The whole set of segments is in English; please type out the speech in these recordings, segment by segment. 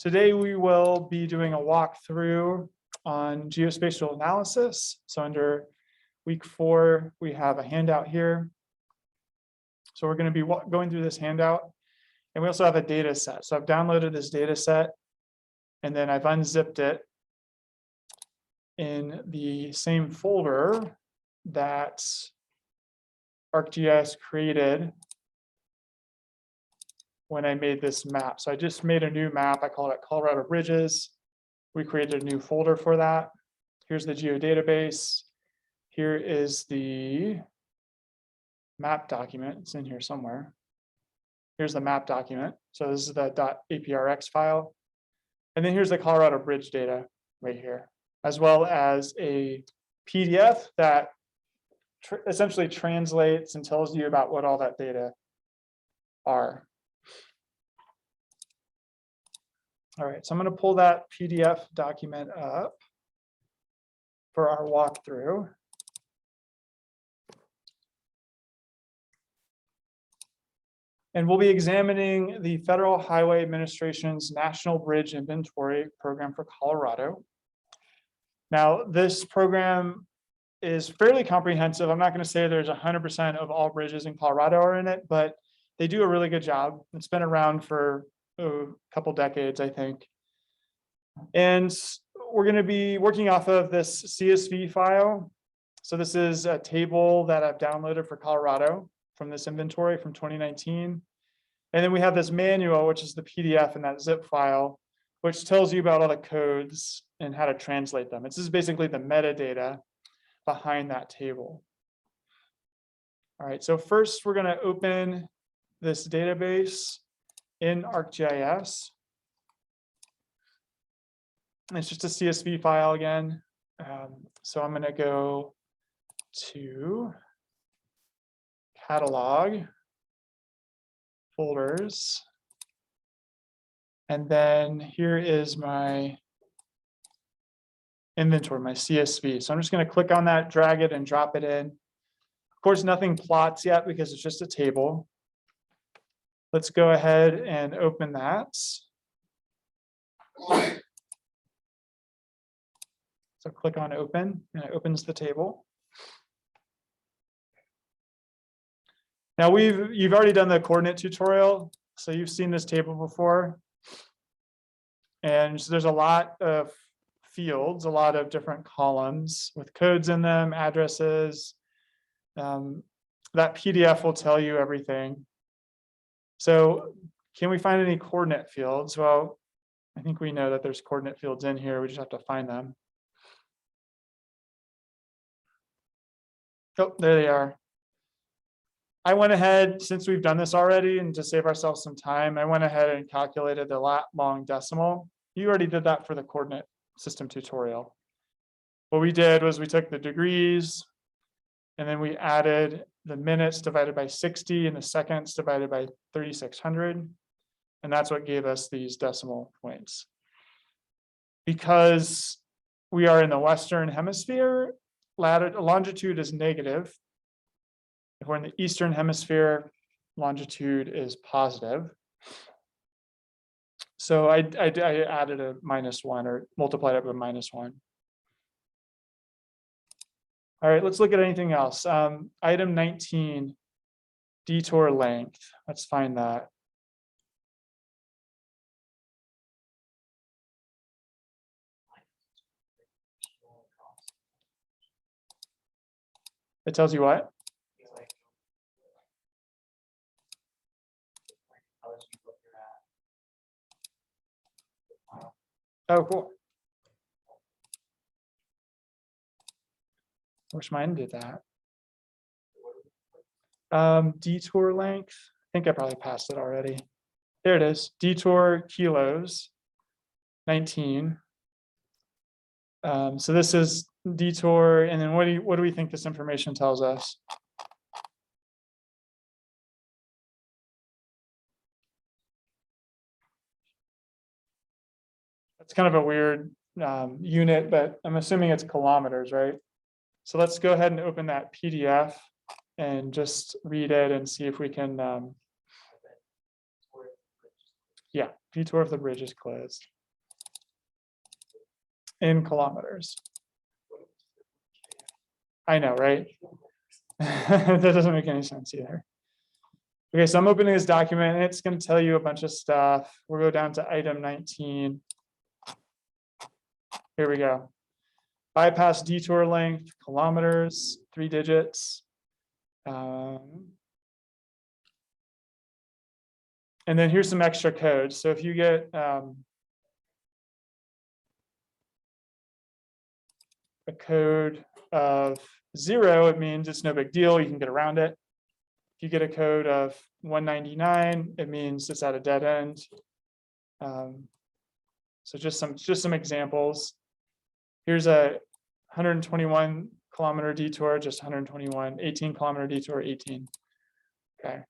Today we will be doing a walkthrough on geospatial analysis. So under week 4, we have a handout here. So we're going to be going through this handout, and we also have a data set. So I've downloaded this data set, and then I've unzipped it in the same folder that ArcGIS created when I made this map. So I just made a new map. I called it Colorado Bridges. We created a new folder for that. Here's the geodatabase. Here is the map document. It's in here somewhere. Here's the map document. So this is the .aprx file. And then here's the Colorado Bridge data right here, as well as a PDF that essentially translates and tells you about what all that data are. All right, so I'm going to pull that PDF document up for our walkthrough. And we'll be examining the Federal Highway Administration's National Bridge Inventory Program for Colorado. Now, this program is fairly comprehensive. I'm not going to say there's 100% of all bridges in Colorado are in it, but they do a really good job. It's been around for a couple decades, I think. And we're going to be working off of this CSV file. So this is a table that I've downloaded for Colorado from this inventory from 2019. And then we have this manual, which is the PDF in that zip file, which tells you about all the codes and how to translate them. This is basically the metadata behind that table. All right, so first we're going to open this database in ArcGIS. And it's just a CSV file again. So I'm going to go to catalog, folders, and then here is my inventory, my CSV. So I'm just going to click on that, drag it, and drop it in. Of course, nothing plots yet because it's just a table. Let's go ahead and open that. So click on open, and it opens the table. Now you've already done the coordinate tutorial, so you've seen this table before. And so there's a lot of fields, a lot of different columns with codes in them, addresses. That PDF will tell you everything. So can we find any coordinate fields? Well, I think we know that there's coordinate fields in here. We just have to find them. Oh, there they are. I went ahead, since we've done this already, and to save ourselves some time, I went ahead and calculated the lat long decimal. You already did that for the coordinate system tutorial. What we did was we took the degrees, and then we added the minutes divided by 60 and the seconds divided by 3600. And that's what gave us these decimal points. Because we are in the Western Hemisphere, longitude is negative. If we're in the Eastern Hemisphere, longitude is positive. So I added a -1 or multiplied it by -1. All right, let's look at anything else. Item 19, detour length. Let's find that. It tells you what? Oh, cool. Wish mine did that. Detour length. I think I probably passed it already. There it is. Detour kilos, 19. So this is detour, and then what do we think this information tells us? It's kind of a weird unit, but I'm assuming it's kilometers, right? So let's go ahead and open that PDF and just read it and see if we can Yeah, detour if the bridge is closed. In kilometers. I know, right? That doesn't make any sense either. Okay, so I'm opening this document and it's going to tell you a bunch of stuff. We'll go down to item 19. Here we go. Bypass detour length, kilometers, 3 digits. And then here's some extra code. So if you get a code of 0, it means it's no big deal. You can get around it. If you get a code of 199, it means it's at a dead end. So just some examples. Here's a 121 kilometer detour, just 121, 18 kilometer detour, 18. Okay.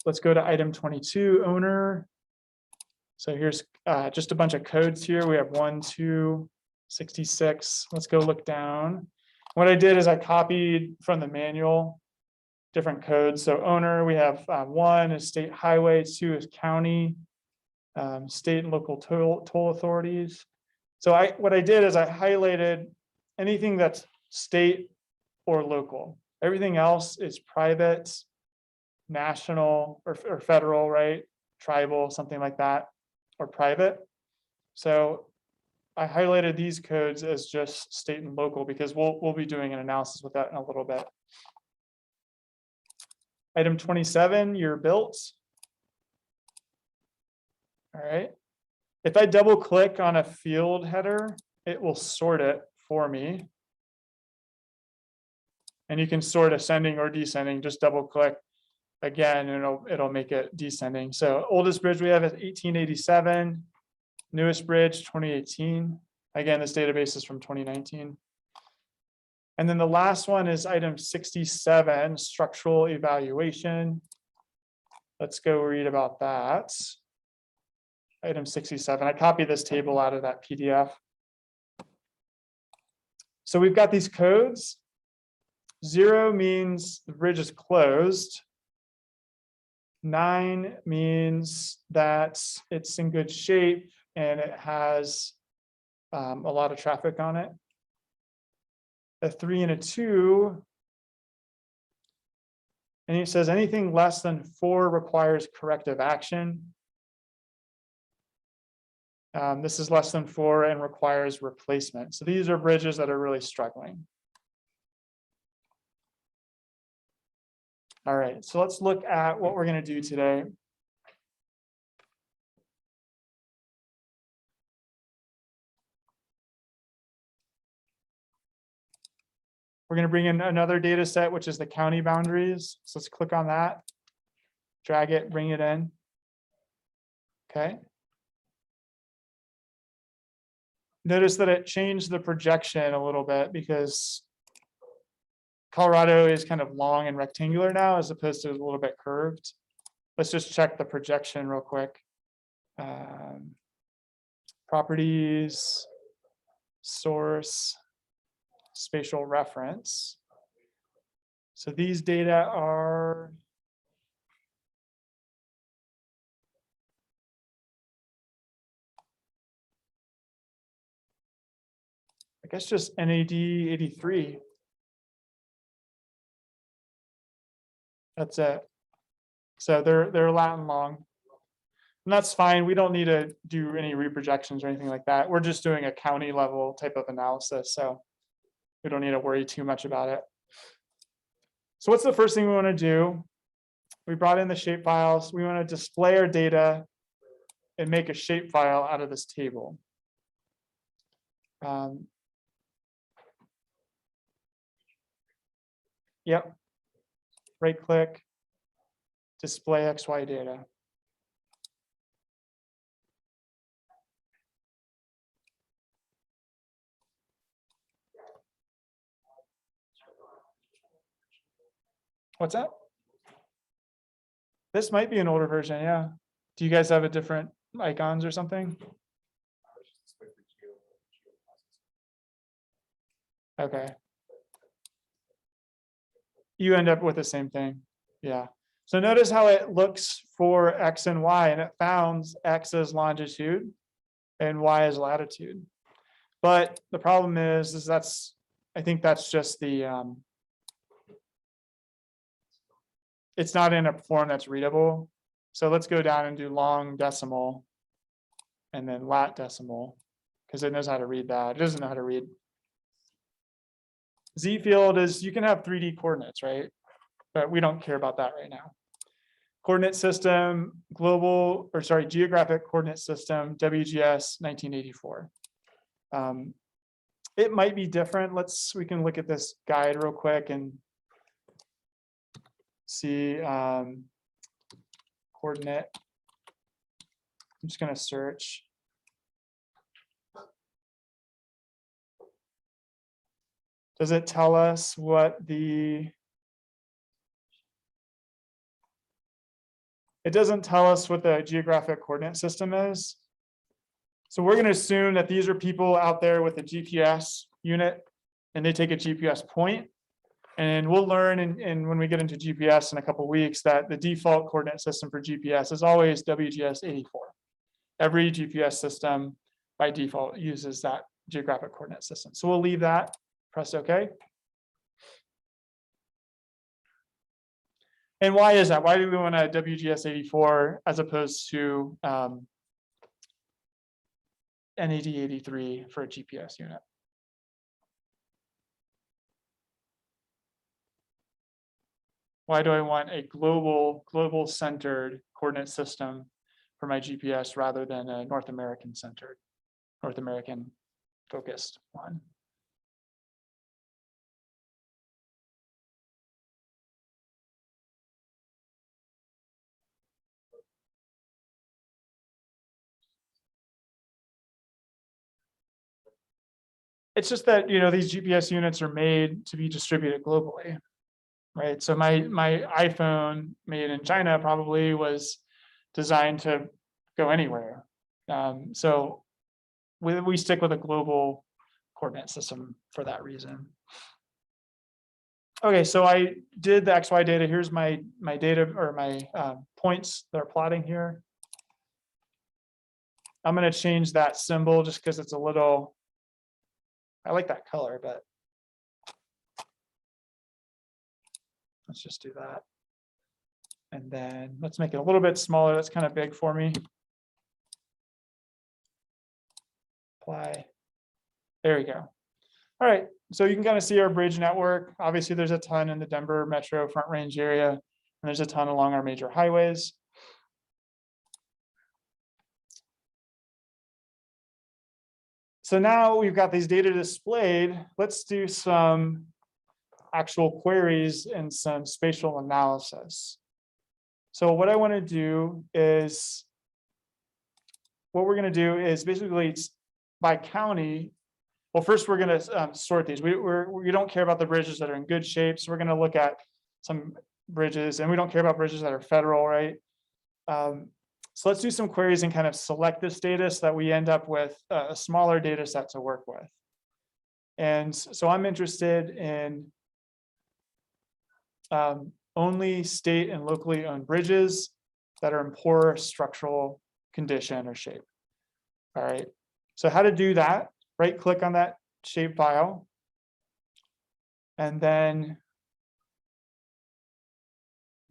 Let's go to item 22, owner. So here's just a bunch of codes here. We have 1, 2, 66. Let's go look down. What I did is I copied from the manual different codes. So owner, we have 1 is state highway, 2 is county, state and local toll authorities. So what I did is I highlighted anything that's state or local. Everything else is private, national or federal, right? Tribal, something like that, or private. So I highlighted these codes as just state and local because we'll be doing an analysis with that in a little bit. Item 27, you're built. All right. If I double click on a field header, it will sort it for me. And you can sort ascending or descending, just double click again, and it'll make it descending. So oldest bridge we have is 1887, newest bridge 2018. Again, this database is from 2019. And then the last one is item 67, structural evaluation. Let's go read about that. Item 67, I copied this table out of that PDF. So we've got these codes. 0 means the bridge is closed. 9 means that it's in good shape and it has a lot of traffic on it. A 3 and a 2. And it says anything less than 4 requires corrective action. This is less than 4 and requires replacement. So these are bridges that are really struggling. All right, so let's look at what we're going to do today. We're going to bring in another data set, which is the county boundaries. So let's click on that, drag it, bring it in. Okay. Notice that it changed the projection a little bit because Colorado is kind of long and rectangular now, as opposed to a little bit curved. Let's just check the projection real quick. Properties, source, spatial reference. So these data are I guess just NAD 83. That's it. So they're Latin long. And that's fine. We don't need to do any reprojections or anything like that. We're just doing a county level type of analysis. So we don't need to worry too much about it. So what's the first thing we want to do? We brought in the shape files. We want to display our data and make a shape file out of this table. Yep. Right click, display XY data. What's that? This might be an older version, yeah. Do you guys have a different icons or something? Okay. You end up with the same thing. Yeah. So notice how it looks for X and Y, and it found X as longitude and Y as latitude. But the problem is I think that's just the, it's not in a form that's readable. So let's go down and do long decimal and then lat decimal, because it knows how to read that. It doesn't know how to read. Z field is, you can have 3D coordinates, right? But we don't care about that right now. Coordinate system, geographic coordinate system, WGS 1984. It might be different. We can look at this guide real quick and see coordinate. I'm just going to search. Does it tell us what it doesn't tell us what the geographic coordinate system is. So we're going to assume that these are people out there with a GPS unit and they take a GPS point. And we'll learn and when we get into GPS in a couple of weeks that the default coordinate system for GPS is always WGS 84. Every GPS system by default uses that geographic coordinate system. So we'll leave that, press OK. And why is that? Why do we want a WGS 84 as opposed to NAD 83 for a GPS unit? Why do I want a global centered coordinate system for my GPS rather than a North American focused one? It's just that, these GPS units are made to be distributed globally, right? So my iPhone made in China probably was designed to go anywhere. So we stick with a global coordinate system for that reason. Okay, so I did the XY data. Here's my data or my points that are plotting here. I'm going to change that symbol just because it's a little, I like that color, but let's just do that. And then let's make it a little bit smaller. That's kind of big for me. Apply. There we go. All right, so you can kind of see our bridge network. Obviously, there's a ton in the Denver Metro Front Range area, and there's a ton along our major highways. So now we've got these data displayed. Let's do some actual queries and some spatial analysis. So what I want to do is, what we're going to do is basically by county. Well, first we're going to sort these. We don't care about the bridges that are in good shape. So we're going to look at some bridges, and we don't care about bridges that are federal, right? So let's do some queries and kind of select this data so that we end up with a smaller data set to work with. And so I'm interested in only state and locally owned bridges that are in poor structural condition or shape. All right, so how to do that? Right click on that shape file and then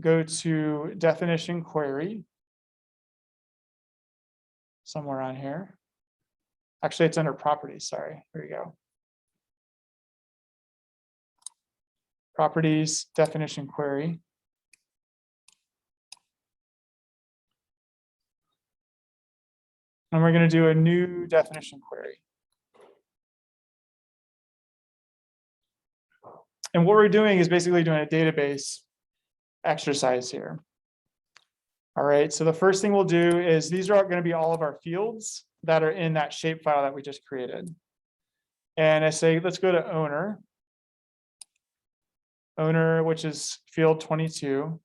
go to definition query. Somewhere on here. Actually, it's under properties, sorry. Here we go. Properties, definition query. And we're going to do a new definition query. And what we're doing is basically doing a database exercise here. All right, so the first thing we'll do is these are going to be all of our fields that are in that shape file that we just created. And I say, let's go to owner, which is field 22.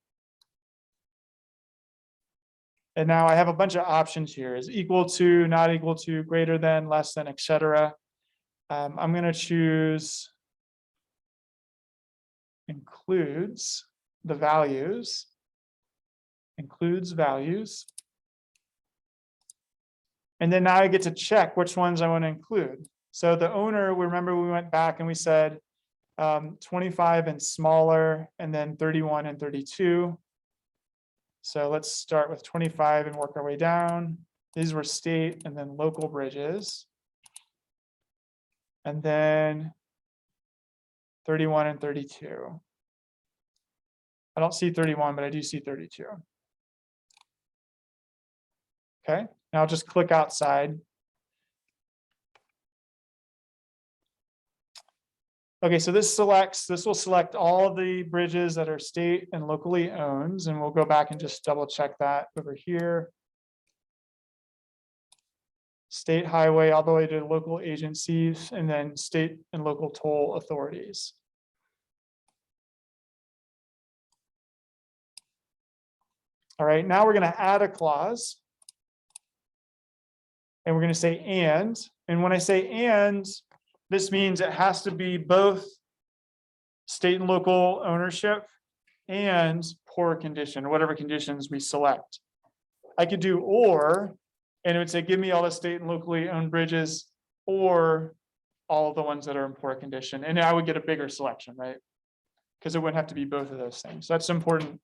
And now I have a bunch of options here, is equal to, not equal to, greater than, less than, etc. I'm going to choose includes the values. includes values. And then now I get to check which ones I want to include. So the owner, remember we went back and we said 25 and smaller, and then 31 and 32. So let's start with 25 and work our way down. These were state and then local bridges. And then 31 and 32. I don't see 31, but I do see 32. Okay, now I'll just click outside. Okay, so this will select all of the bridges that are state and locally owned, and we'll go back and just double check that over here. State highway all the way to local agencies, and then state and local toll authorities. All right, now we're going to add a clause. And we're going to say and when I say and, this means it has to be both state and local ownership and poor condition, whatever conditions we select. I could do or, and it would say, give me all the state and locally owned bridges or all of the ones that are in poor condition. And I would get a bigger selection, right? Because it wouldn't have to be both of those things. So that's an important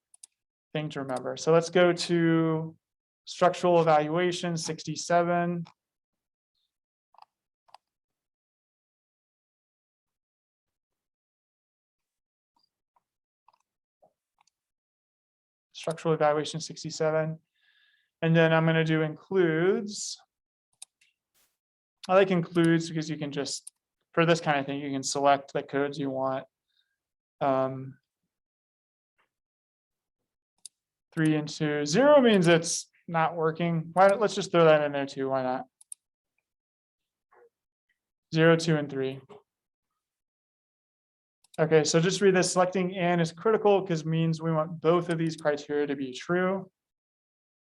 thing to remember. So let's go to structural evaluation 67. Structural evaluation 67. And then I'm going to do includes. I like includes because you can just, for this kind of thing, you can select the codes you want. 3 and 2. 0 means it's not working. Let's just throw that in there too. Why not? 0, 2, and 3. Okay, so just read this. Selecting and is critical because it means we want both of these criteria to be true.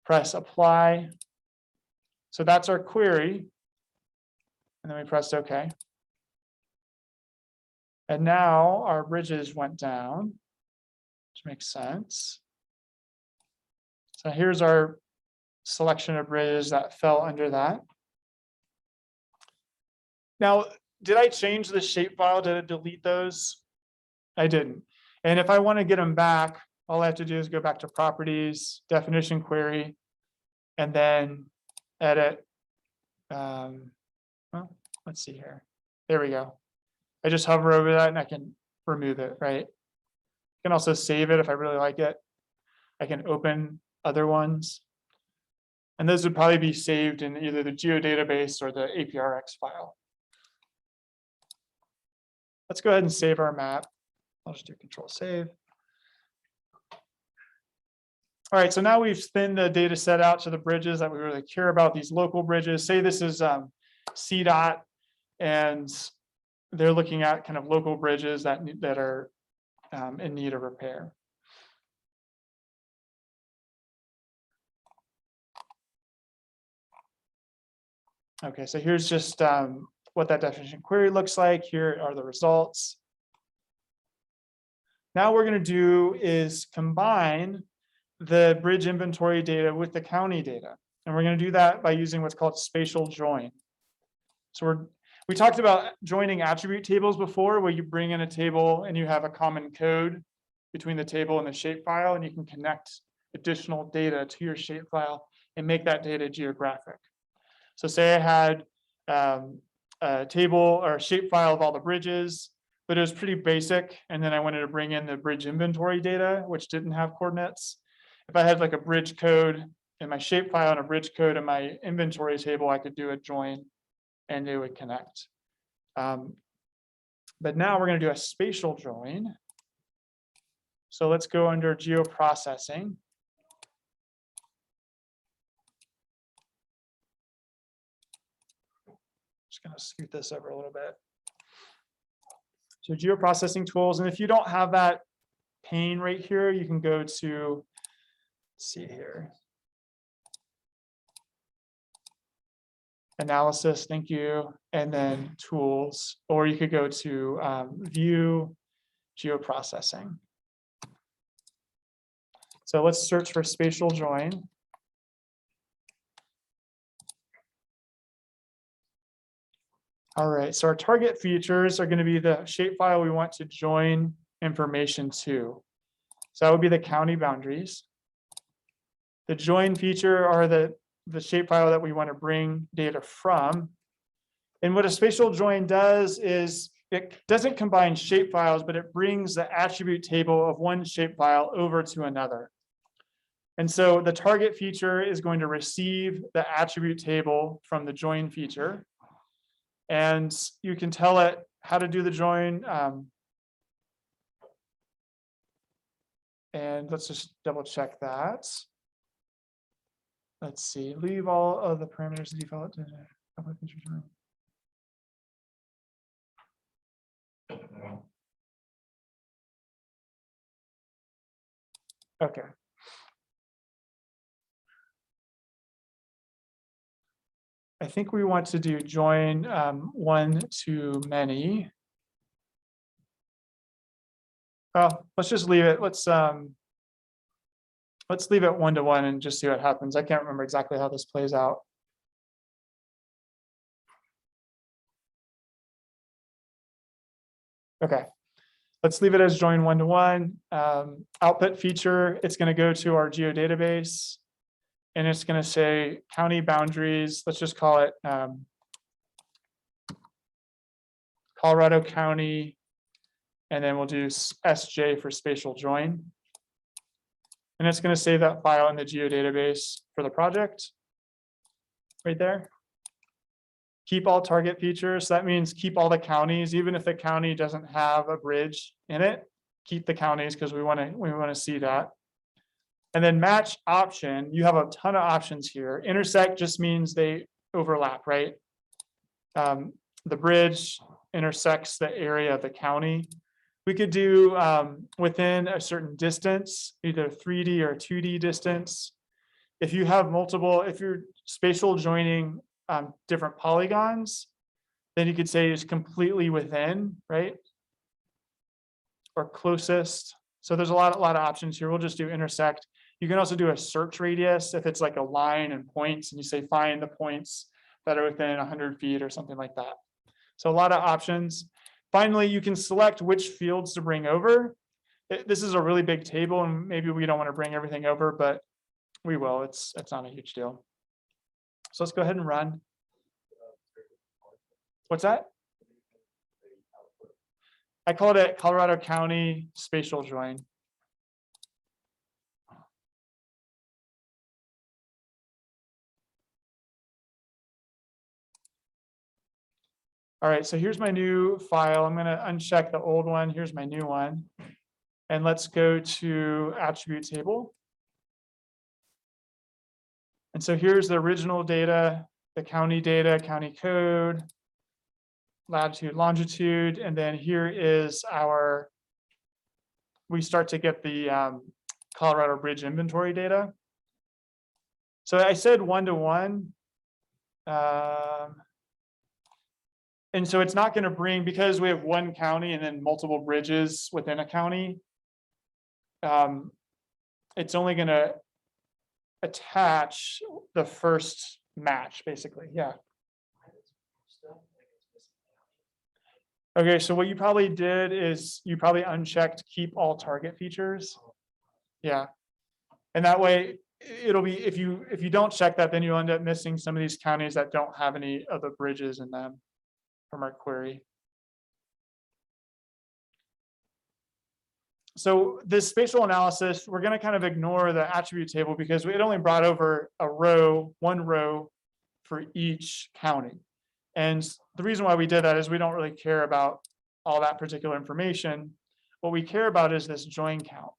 Press apply. So that's our query. And then we pressed OK. And now our bridges went down, which makes sense. So here's our selection of bridges that fell under that. Now, did I change the shapefile? Did I delete those? I didn't. And if I want to get them back, all I have to do is go back to properties, definition query, and then edit. Well, let's see here. There we go. I just hover over that and I can remove it, right? I can also save it if I really like it. I can open other ones. And those would probably be saved in either the geodatabase or the APRX file. Let's go ahead and save our map. I'll just do Control Save. All right, so now we've thinned the data set out to the bridges that we really care about, these local bridges. Say this is CDOT, and they're looking at kind of local bridges that are in need of repair. Okay, so here's just what that definition query looks like. Here are the results. Now what we're going to do is combine the bridge inventory data with the county data. And we're going to do that by using what's called Spatial Join. So we talked about joining attribute tables before, where you bring in a table and you have a common code between the table and the shapefile, and you can connect additional data to your shapefile and make that data geographic. So say I had a table or a shapefile of all the bridges, but it was pretty basic, and then I wanted to bring in the bridge inventory data, which didn't have coordinates. If I had like a bridge code in my shapefile and a bridge code in my inventory table, I could do a join and they would connect. But now we're going to do a spatial join. So let's go under geoprocessing. Just going to scoot this over a little bit. So geoprocessing tools, and if you don't have that pane right here, you can go to, let's see here. Analysis, thank you, and then tools, or you could go to view geoprocessing. So let's search for spatial join. All right, so our target features are going to be the shapefile we want to join information to. So that would be the county boundaries. The join feature are the shapefile that we want to bring data from. And what a spatial join does is it doesn't combine shapefiles, but it brings the attribute table of one shapefile over to another. And so the target feature is going to receive the attribute table from the join feature. And you can tell it how to do the join. And let's just double check that. Let's see, leave all of the parameters default to public feature join. Okay. I think we want to do join one to many. Oh, let's just leave it. Let's leave it 1-to-1 and just see what happens. I can't remember exactly how this plays out. Okay, let's leave it as join 1-to-1. Output feature, it's going to go to our geodatabase. And it's going to say county boundaries. Let's just call it Colorado County. And then we'll do SJ for spatial join. And it's going to save that file in the geodatabase for the project right there. Keep all target features. So that means keep all the counties, even if the county doesn't have a bridge in it, keep the counties because we want to see that. And then match option, you have a ton of options here. Intersect just means they overlap, right? The bridge intersects the area of the county. We could do within a certain distance, either 3D or 2D distance. If you have multiple, if you're spatial joining different polygons, then you could say it's completely within, right? Or closest. So there's a lot of options here. We'll just do intersect. You can also do a search radius if it's like a line and points, and you say find the points that are within 100 feet or something like that. So a lot of options. Finally, you can select which fields to bring over. This is a really big table, and maybe we don't want to bring everything over, but we will. It's not a huge deal. So let's go ahead and run. What's that? I called it Colorado County Spatial Join. All right, so here's my new file. I'm going to uncheck the old one. Here's my new one. And let's go to attribute table. And so here's the original data, the county data, county code, latitude, longitude, and then here is our, we start to get the Colorado Bridge inventory data. So I said 1-to-1. And so it's not going to bring, because we have one county and then multiple bridges within a county, it's only going to attach the first match, basically. Yeah. Okay, so what you probably did is you probably unchecked keep all target features. Yeah. And that way it'll be, if you don't check that, then you'll end up missing some of these counties that don't have any of the bridges in them from our query. So this spatial analysis, we're going to kind of ignore the attribute table because it only brought over a row, one row for each county. And the reason why we did that is we don't really care about all that particular information. What we care about is this join count.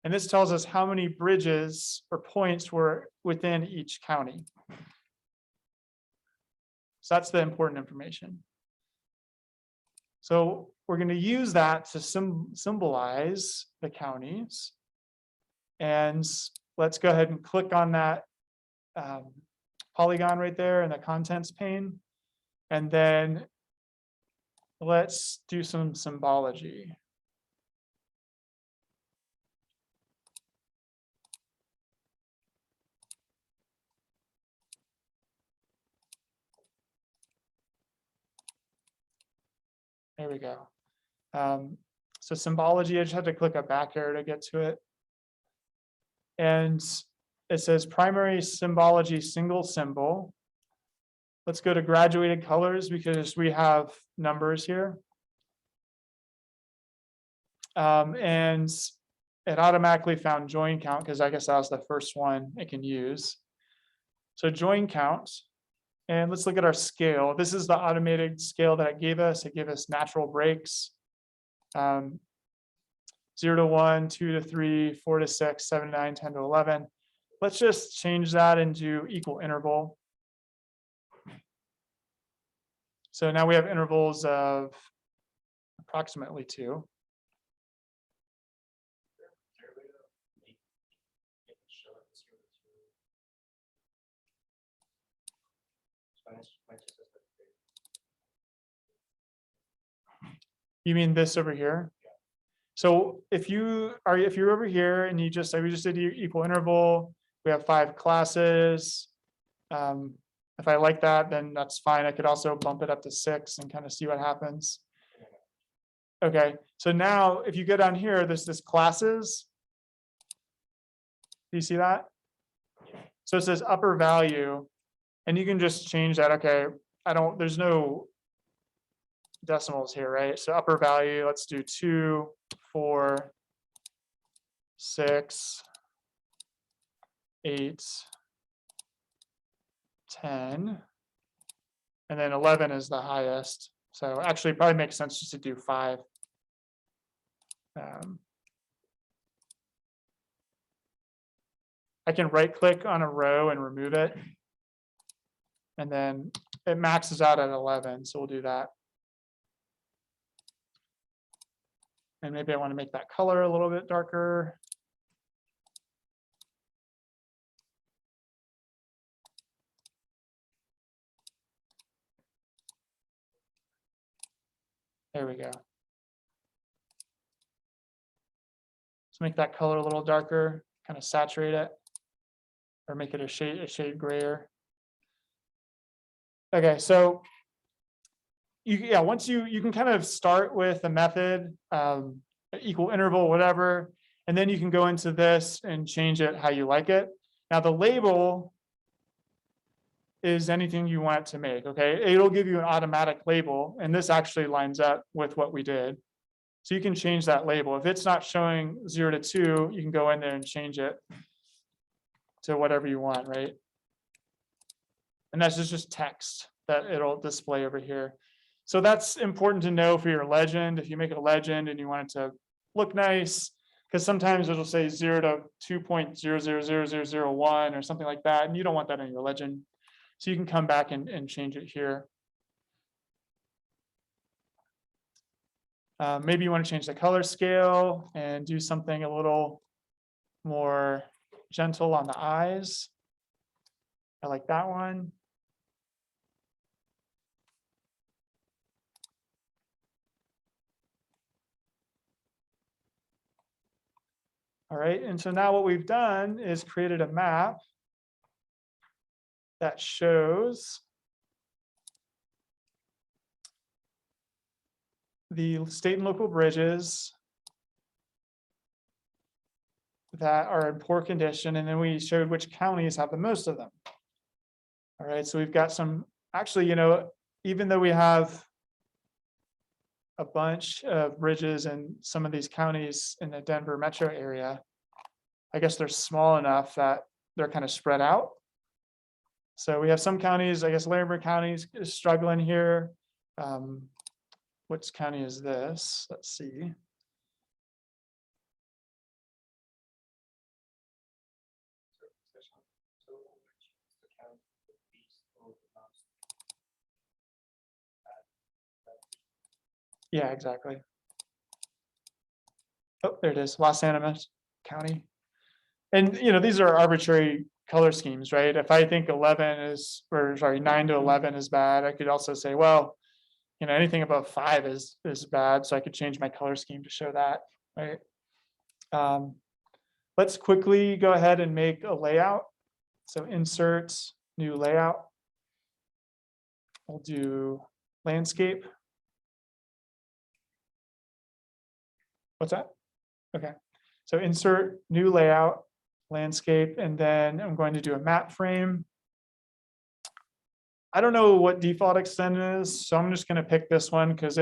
And this tells us how many bridges or points were within each county. So that's the important information. So we're going to use that to symbolize the counties. And let's go ahead and click on that polygon right there in the contents pane. And then let's do some symbology. There we go. So symbology, I just had to click a back arrow to get to it. And it says primary symbology, single symbol. Let's go to graduated colors because we have numbers here. And it automatically found join count because I guess that was the first one it can use. So join count. And let's look at our scale. This is the automated scale that it gave us. It gave us natural breaks. 0 to 1, 2 to 3, 4 to 6, 7 to 9, 10 to 11. Let's just change that into equal interval. So now we have intervals of approximately 2. You mean this over here? So if you're over here and we just did equal interval, we have 5 classes. If I like that, then that's fine. I could also bump it up to 6 and kind of see what happens. Okay, so now if you go down here, there's this classes. Do you see that? So it says upper value, and you can just change that. Okay, there's no decimals here, right? So upper value, let's do 2, 4, 6, 8, 10, and then 11 is the highest. So actually it probably makes sense just to do 5. I can right click on a row and remove it. And then it maxes out at 11. So we'll do that. And maybe I want to make that color a little bit darker. There we go. Let's make that color a little darker, kind of saturate it, or make it a shade grayer. Okay, so once you can kind of start with a method, equal interval, whatever, and then you can go into this and change it how you like it. Now the label is anything you want it to make, okay? It'll give you an automatic label, and this actually lines up with what we did. So you can change that label. If it's not showing 0 to 2, you can go in there and change it to whatever you want, right? And that's just text that it'll display over here. So that's important to know for your legend. If you make a legend and you want it to look nice, because sometimes it'll say 0 to 2.000001 or something like that, and you don't want that in your legend. So you can come back and change it here. Maybe you want to change the color scale and do something a little more gentle on the eyes. I like that one. All right, and so now what we've done is created a map that shows the state and local bridges that are in poor condition, and then we showed which counties have the most of them. All right, so we've got some, actually, even though we have a bunch of bridges in some of these counties in the Denver metro area, I guess they're small enough that they're kind of spread out. So we have some counties, I guess Larimer County is struggling here. Which county is this? Let's see. Yeah, exactly. Oh, there it is, Los Animas County. And these are arbitrary color schemes, right? If I think 9 to 11 is bad, I could also say, well, anything above 5 is bad, so I could change my color scheme to show that, right? Let's quickly go ahead and make a layout. So insert new layout. We'll do landscape. What's that? Okay, so insert new layout, landscape, and then I'm going to do a map frame. I don't know what default extent is, so I'm just going to pick this one because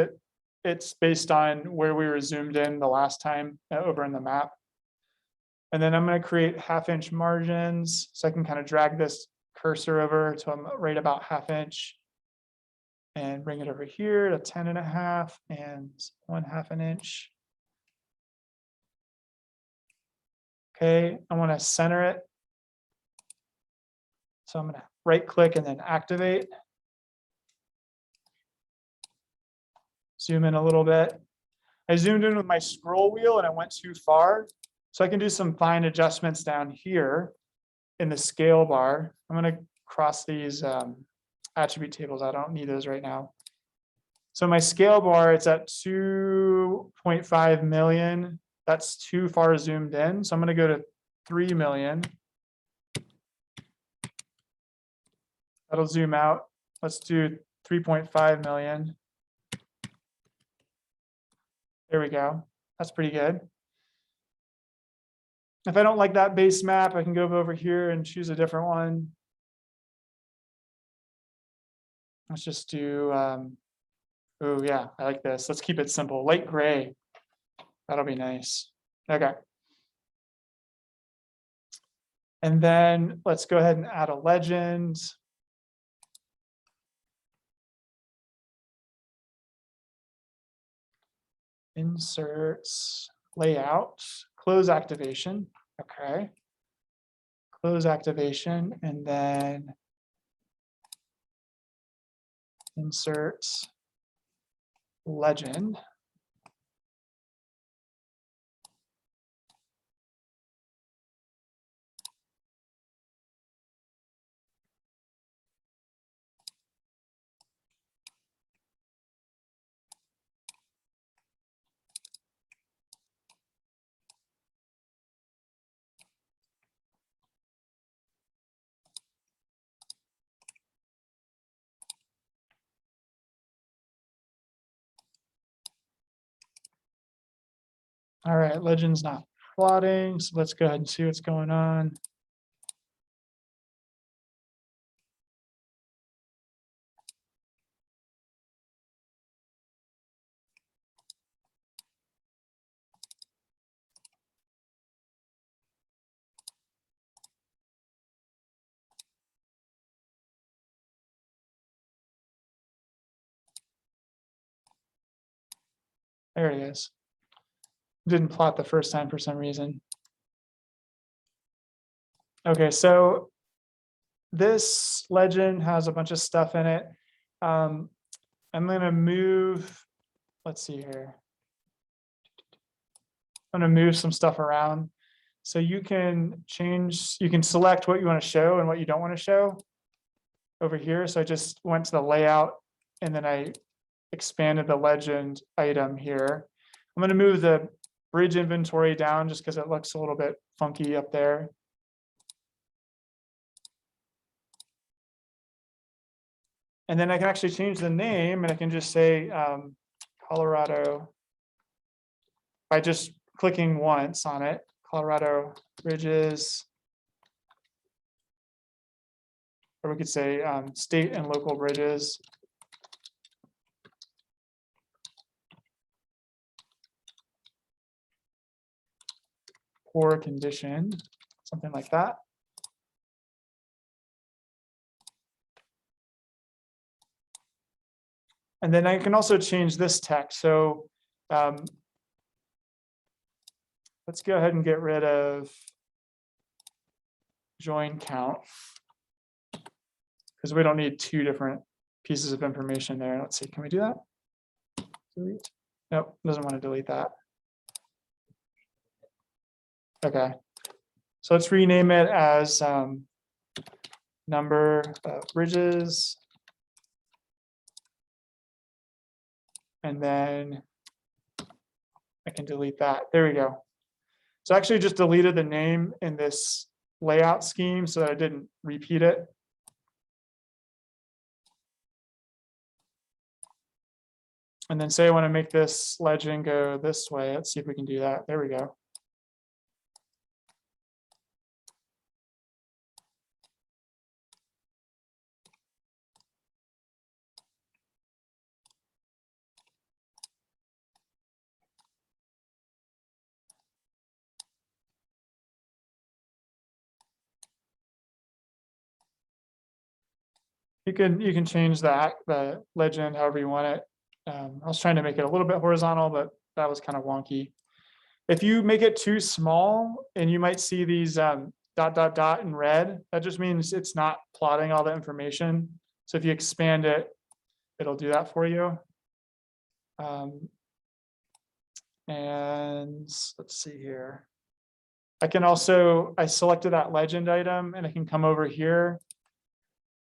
it's based on where we were zoomed in the last time over in the map. And then I'm going to create 1/2 inch margins so I can kind of drag this cursor over to right about 1/2 inch and bring it over here to 10.5 and 1/2 inch. Okay, I want to center it. So I'm going to right click and then activate. Zoom in a little bit. I zoomed in with my scroll wheel and I went too far. So I can do some fine adjustments down here in the scale bar. I'm going to cross these attribute tables. I don't need those right now. So my scale bar, it's at 2.5 million. That's too far zoomed in. So I'm going to go to 3 million. That'll zoom out. Let's do 3.5 million. There we go. That's pretty good. If I don't like that base map, I can go over here and choose a different one. Let's just do, oh yeah, I like this. Let's keep it simple, light gray. That'll be nice. Okay. And then let's go ahead and add a legend. Inserts, layout, close activation. Okay. Close activation, and then insert legend. All right, legend's not plotting, so let's go ahead and see what's going on. There it is. Didn't plot the first time for some reason. Okay, so this legend has a bunch of stuff in it. I'm going to move, let's see here. I'm going to move some stuff around. So you can change, you can select what you want to show and what you don't want to show over here. So I just went to the layout and then I expanded the legend item here. I'm going to move the bridge inventory down just because it looks a little bit funky up there. And then I can actually change the name and I can just say Colorado by just clicking once on it, Colorado Bridges. Or we could say state and local bridges. Poor condition, something like that. And then I can also change this text. So let's go ahead and get rid of join count because we don't need two different pieces of information there. Let's see, can we do that? Delete. Nope, doesn't want to delete that. Okay, so let's rename it as number of bridges. And then I can delete that. There we go. So I actually just deleted the name in this layout scheme so that I didn't repeat it. And then say I want to make this legend go this way. Let's see if we can do that. There we go. You can change the legend however you want it. I was trying to make it a little bit horizontal, but that was kind of wonky. If you make it too small, and you might see these dot in red, that just means it's not plotting all the information. So if you expand it, it'll do that for you. And let's see here. I selected that legend item, and I can come over here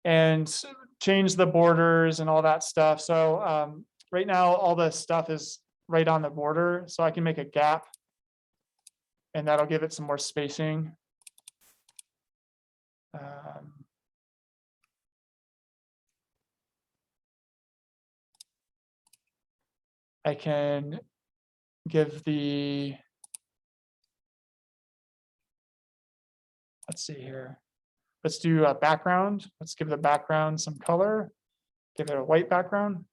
and change the borders and all that stuff. So right now, all the stuff is right on the border. So I can make a gap, and that'll give it some more spacing. I can give let's see here. Let's do a background. Let's give the background some color. Give it a white background.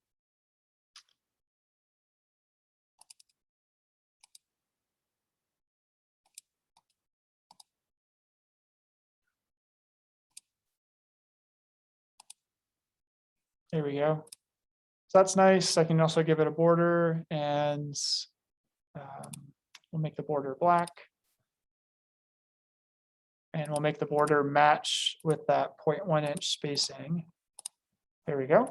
There we go. So that's nice. I can also give it a border, and we'll make the border black. And we'll make the border match with that 0.1 inch spacing. There we go.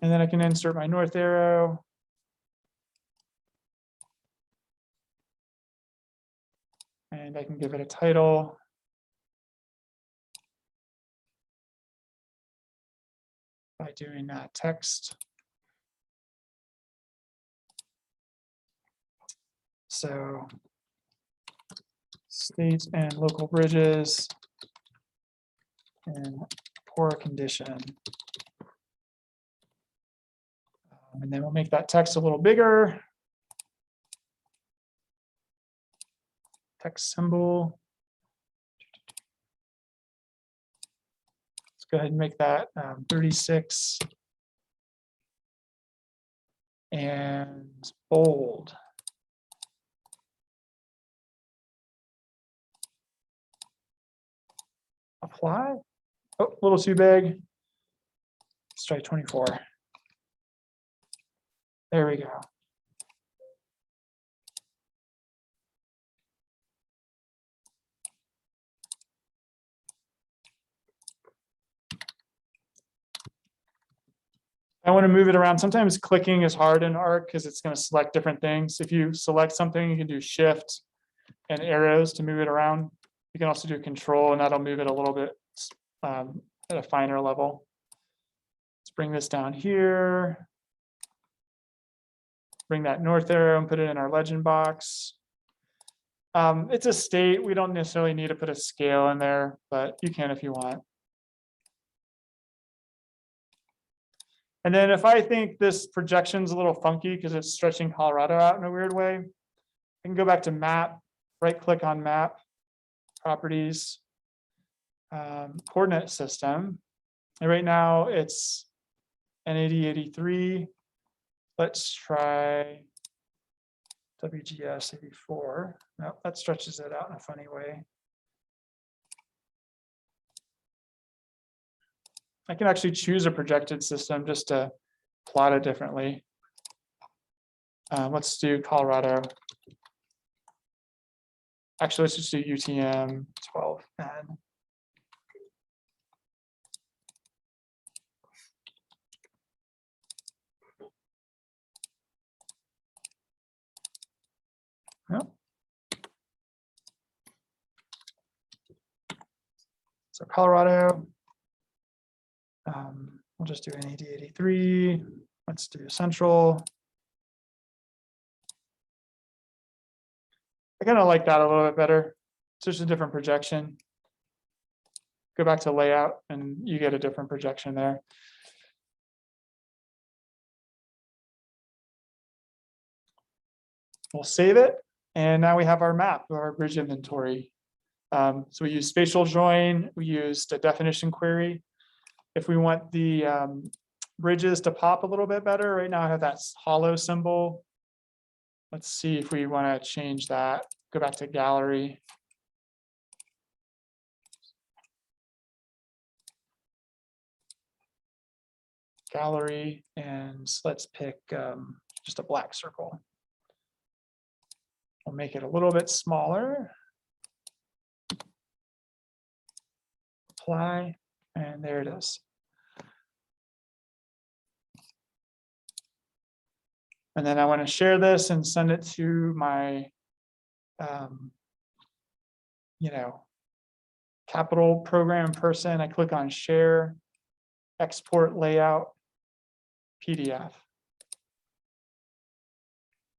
And then I can insert my north arrow. And I can give it a title. By doing that text. So state and local bridges in poor condition. And then we'll make that text a little bigger. Text symbol. Let's go ahead and make that 36 and bold. Apply. Oh, a little too big. Let's try 24. There we go. I want to move it around. Sometimes clicking is hard in Arc because it's going to select different things. If you select something, you can do Shift and arrows to move it around. You can also do Control, and that'll move it a little bit at a finer level. Let's bring this down here. Bring that north arrow and put it in our legend box. It's a state. We don't necessarily need to put a scale in there, but you can if you want. And then if I think this projection's a little funky because it's stretching Colorado out in a weird way, I can go back to map, right click on map, properties, coordinate system. And right now it's N8083. Let's try WGS 84. No, that stretches it out in a funny way. I can actually choose a projected system just to plot it differently. Let's do Colorado. Actually, let's just do UTM 12N. Yep. So Colorado. We'll just do an N8083. Let's do Central. I kind of like that a little bit better. It's just a different projection. Go back to layout and you get a different projection there. We'll save it. And now we have our map of our bridge inventory. So we use Spatial Join. We used a definition query. If we want the bridges to pop a little bit better, right now I have that hollow symbol. Let's see if we want to change that. Go back to gallery. Gallery, and let's pick just a black circle. We'll make it a little bit smaller. Apply, and there it is. And then I want to share this and send it to my, capital program person. I click on share, export layout, PDF.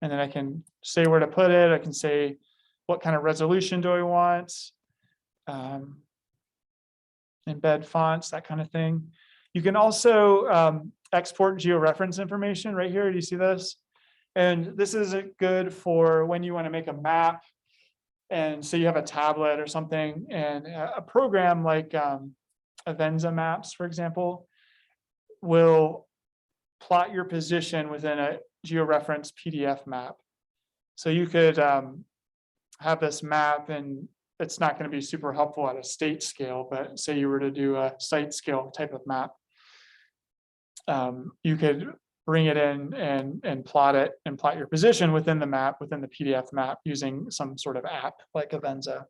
And then I can say where to put it. I can say, what kind of resolution do I want? Embed fonts, that kind of thing. You can also export georeference information right here. Do you see this? And this is good for when you want to make a map. And so you have a tablet or something, and a program like Avenza Maps, for example, will plot your position within a georeference PDF map. So you could have this map, and it's not going to be super helpful at a state scale, but say you were to do a site scale type of map, you could bring it in and plot it and plot your position within the map, within the PDF map, using some sort of app like Avenza.